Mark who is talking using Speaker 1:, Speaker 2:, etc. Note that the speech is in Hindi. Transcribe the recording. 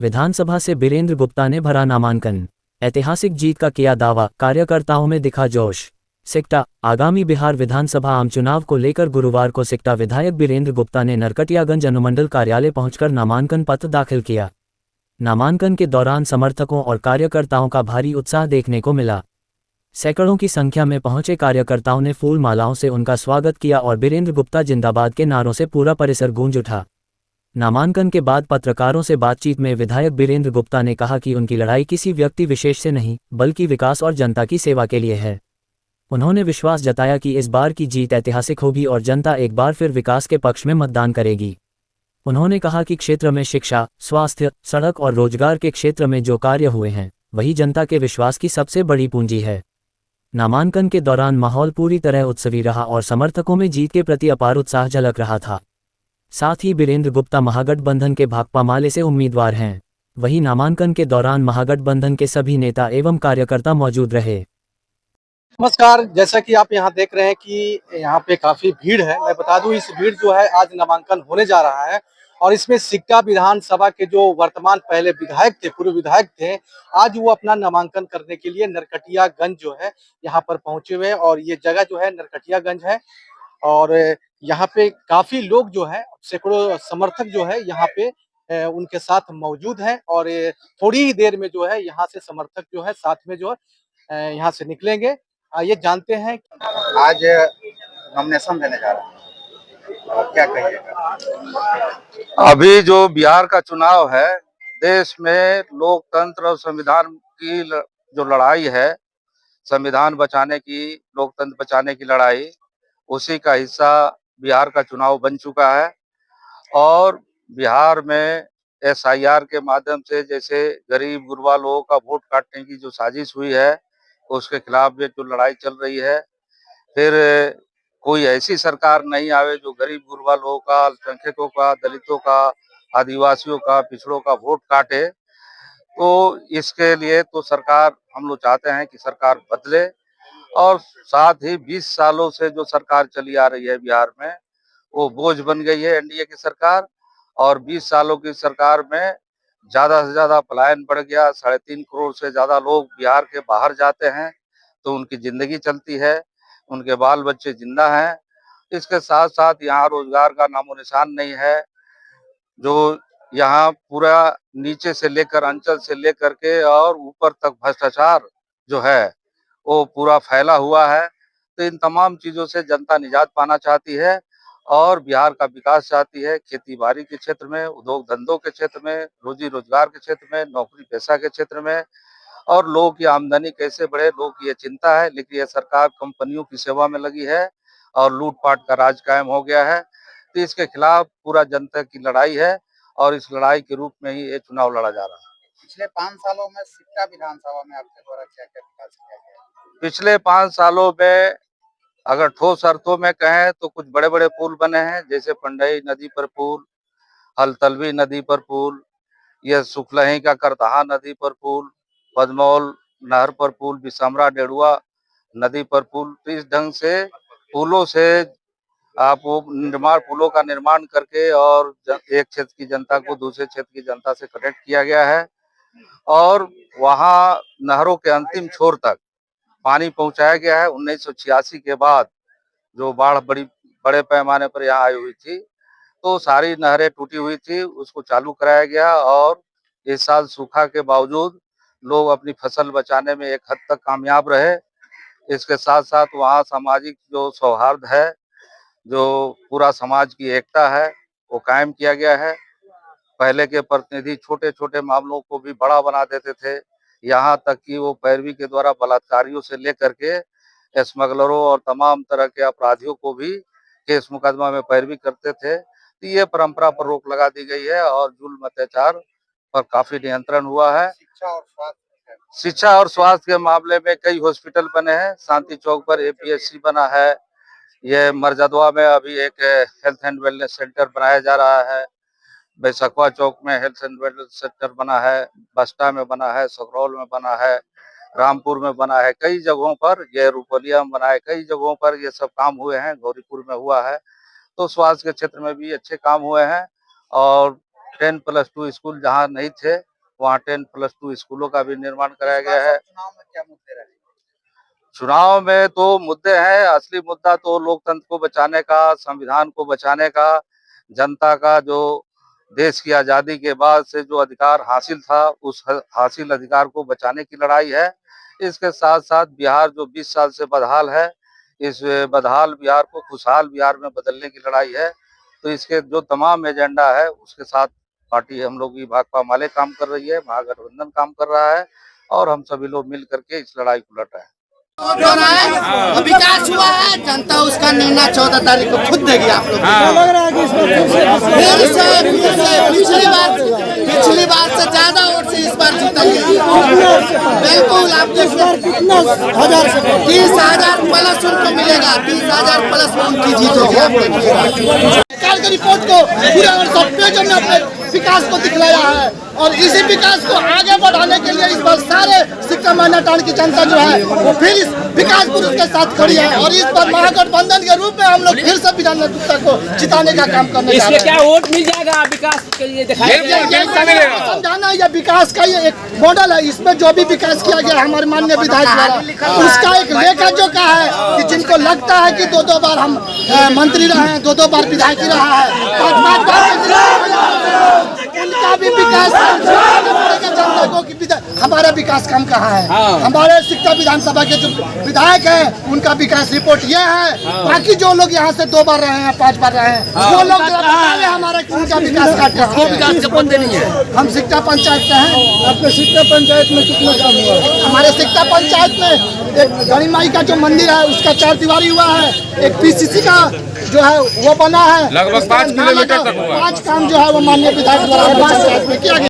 Speaker 1: विधानसभा से बीरेंद्र गुप्ता ने भरा नामांकन। ऐतिहासिक जीत का किया दावा, कार्यकर्ताओं में दिखा जोश। सिकटा। आगामी बिहार विधानसभा आम चुनाव को लेकर गुरुवार को सिकटा विधायक बीरेंद्र गुप्ता ने नरकटियागंज अनुमंडल कार्यालय पहुंचकर नामांकन पत्र दाखिल किया। नामांकन के दौरान समर्थकों और कार्यकर्ताओं का भारी उत्साह देखने को मिला। सैकड़ों की संख्या में पहुंचे कार्यकर्ताओं ने फूल मालाओं से उनका स्वागत किया और बीरेंद्र गुप्ता जिंदाबाद के नारों से पूरा परिसर गूंज उठा। नामांकन के बाद पत्रकारों से बातचीत में विधायक बीरेंद्र गुप्ता ने कहा कि उनकी लड़ाई किसी व्यक्ति विशेष से नहीं, बल्कि विकास और जनता की सेवा के लिए है। उन्होंने विश्वास जताया कि इस बार की जीत ऐतिहासिक होगी और जनता एक बार फिर विकास के पक्ष में मतदान करेगी। उन्होंने कहा कि क्षेत्र में शिक्षा, स्वास्थ्य, सड़क और रोजगार के क्षेत्र में जो कार्य हुए हैं, वही जनता के विश्वास की सबसे बड़ी पूंजी है। नामांकन के दौरान माहौल पूरी तरह उत्सवी रहा और समर्थकों में जीत के प्रति अपार उत्साह झलक रहा था। साथ ही बीरेंद्र गुप्ता महागठबंधन के भाकपा माले से उम्मीदवार हैं। वहीं नामांकन के दौरान महागठबंधन के सभी नेता एवं कार्यकर्ता मौजूद रहे।
Speaker 2: नमस्कार, जैसा कि आप यहाँ देख रहे हैं कि यहाँ पे काफी भीड़ है। मैं बता दूं, इस भीड़ जो है आज नामांकन होने जा रहा है और इसमें सिकटा विधानसभा के जो वर्तमान पहले विधायक थे, पूर्व विधायक थे, आज वो अपना नामांकन करने के लिए नरकटियागंज जो है यहाँ पर पहुंचे हुए हैं। और ये जगह जो है नरकटियागंज है और यहाँ पे काफी लोग जो है, सैकड़ों समर्थक जो है यहाँ पे उनके साथ मौजूद हैं और थोड़ी ही देर में जो है यहाँ से समर्थक जो है साथ में जो है यहाँ से निकलेंगे। आइए जानते हैं।
Speaker 3: आज नॉमिनेशन देने जा रहा हूं और क्या कहिएगा? अभी जो बिहार का चुनाव है, देश में लोकतंत्र और संविधान की जो लड़ाई है, संविधान बचाने की, लोकतंत्र बचाने की लड़ाई, उसी का हिस्सा बिहार का चुनाव बन चुका है। और बिहार में एसआईआर के माध्यम से जैसे गरीब गुरबा लोगों का वोट काटने की जो साजिश हुई है, उसके खिलाफ भी जो लड़ाई चल रही है। फिर कोई ऐसी सरकार नहीं आवे जो गरीब गुरबा लोगों का, अल्पसंख्यकों का, दलितों का, आदिवासियों का, पिछड़ों का वोट काटे। तो इसके लिए तो सरकार, हम लोग चाहते हैं कि सरकार बदले। और साथ ही 20 सालों से जो सरकार चली आ रही है बिहार में, वो बोझ बन गई है एनडीए की सरकार। और 20 सालों की सरकार में ज्यादा से ज्यादा पलायन बढ़ गया। 3.5 करोड़ से ज्यादा लोग बिहार के बाहर जाते हैं, तो उनकी जिंदगी चलती है, उनके बाल बच्चे जिंदा हैं। इसके साथ साथ यहाँ रोजगार का नामो निशान नहीं है। जो यहाँ पूरा नीचे से लेकर, अंचल से लेकर के और ऊपर तक भ्रष्टाचार जो है वो पूरा फैला हुआ है। तो इन तमाम चीजों से जनता निजात पाना चाहती है और बिहार का विकास चाहती है। खेती बाड़ी के क्षेत्र में, उद्योग धंधों के क्षेत्र में, रोजी रोजगार के क्षेत्र में, नौकरी पेशा के क्षेत्र में, और लोगों की आमदनी कैसे बढ़े, लोगों की ये चिंता है। लेकिन ये सरकार कंपनियों की सेवा में लगी है और लूटपाट का राज कायम हो गया है। तो इसके खिलाफ पूरा जनता की लड़ाई है और इस लड़ाई के रूप में ही ये चुनाव लड़ा जा रहा है।
Speaker 4: पिछले 5 सालों में सिकटा विधानसभा में आपके द्वारा क्या-क्या विकास किया गया?
Speaker 3: पिछले 5 सालों में अगर ठोस अर्थों में कहें तो कुछ बड़े-बड़े पुल बने हैं, जैसे पंडई नदी पर पुल, हलतलवी नदी पर पुल, यह सुखलही का करतहा नदी पर पुल, बदमौल नहर पर पुल, बिसमरा डेढ़ुआ नदी पर पुल। तो इस ढंग से पुलों से आप वो पुलों का निर्माण करके और एक क्षेत्र की जनता को दूसरे क्षेत्र की जनता से कनेक्ट किया गया है। और वहाँ नहरों के अंतिम छोर तक पानी पहुंचाया गया है। 1986 के बाद जो बाढ़ बड़े पैमाने पर यहाँ आई हुई थी, तो सारी नहरें टूटी हुई थी, उसको चालू कराया गया। और इस साल सूखा के बावजूद लोग अपनी फसल बचाने में एक हद तक कामयाब रहे। इसके साथ साथ वहाँ सामाजिक जो सौहार्द है, जो पूरा समाज की एकता है, वो कायम किया गया है। पहले के प्रतिनिधि छोटे छोटे मामलों को भी बड़ा बना देते थे, यहाँ तक कि वो पैरवी के द्वारा बलात्कारियों से लेकर के स्मगलरों और तमाम तरह के अपराधियों को भी केस मुकदमा में पैरवी करते थे। तो ये परंपरा पर रोक लगा दी गई है और जुल्म अत्याचार पर काफी नियंत्रण हुआ है। शिक्षा और स्वास्थ्य के मामले में कई हॉस्पिटल बने हैं। शांति चौक पर एपीएससी बना है। ये मरजदवा में अभी एक हेल्थ एंड वेलनेस सेंटर बनाया जा रहा है। बैसखवा चौक में हेल्थ एंड वेलनेस सेंटर बना है। बस्ता में बना है, सकरौल में बना है, रामपुर में बना है, कई जगहों पर, ये रुपलिया में बना है, कई जगहों पर ये सब काम हुए हैं। गौरीपुर में हुआ है। तो स्वास्थ्य के क्षेत्र में भी अच्छे काम हुए हैं। और 10+2 स्कूल जहाँ नहीं थे, वहाँ 10+2 स्कूलों का भी निर्माण कराया गया है।
Speaker 4: चुनाव में क्या मुद्दे रहे?
Speaker 3: चुनाव में तो मुद्दे हैं, असली मुद्दा तो लोकतंत्र को बचाने का, संविधान को बचाने का, जनता का जो देश की आजादी के बाद से जो अधिकार हासिल था, उस हासिल अधिकार को बचाने की लड़ाई है। इसके साथ साथ बिहार जो 20 साल से बदहाल है, इस बदहाल बिहार को खुशहाल बिहार में बदलने की लड़ाई है। तो इसके जो तमाम एजेंडा है, उसके साथ पार्टी हम लोग की भाकपा माले काम कर रही है, महागठबंधन काम कर रहा है, और हम सभी लोग मिल करके इस लड़ाई को लड़ रहे हैं।
Speaker 5: विकास हुआ है, जनता उसका निर्णय 14 तारीख को खुद देगी। आप लोग पिछली बार से ज्यादा वोट से इस बार जीतेंगे। बिल्कुल, आपको 30,000 प्लस उनको मिलेगा, 30,000 प्लस में उनकी जीत होगी। सरकार की रिपोर्ट को पूरा और सब पेजों में अपने विकास को दिखलाया है, और इसी विकास को आगे बढ़ाने के लिए इस बार सारे सिक्का मैदान की जनता जो है वो फिर इस विकास पुरुष के साथ खड़ी है, और इस बार महागठबंधन के रूप में हम लोग फिर से विधान गुप्ता को जिताने का काम करने जा रहे हैं।
Speaker 6: क्या वोट मिल जाएगा विकास के लिए
Speaker 5: समझाना, यह विकास का ये एक मॉडल है। इसमें जो भी विकास किया गया हमारे माननीय विधायक द्वारा, उसका एक लेखा जोखा है कि जिनको लगता है कि 2-2 बार हम मंत्री रहे हैं, 2-2 बार विधायक रहा है, 5-5 बार उनका भी विकास जनता को कि हमारा विकास काम कहाँ है। हमारे सिक्का विधानसभा के जो विधायक हैं उनका विकास रिपोर्ट ये है। बाकी जो लोग यहाँ से 2 बार रहे हैं, 5 बार रहे हैं, वो लोग हमारा उनका विकास काट नहीं है। हम सिक्का पंचायत से हैं। अपने सिक्का पंचायत में कितना काम हुआ? हमारे सिक्का पंचायत में एक गणी माई का जो मंदिर है उसका 4 दीवारी हुआ है, एक PCC का जो है वो बना है, लगभग 5 किलोमीटर तक हुआ। 5 काम जो है वो माननीय विधायक द्वारा पंचायत में किया गया।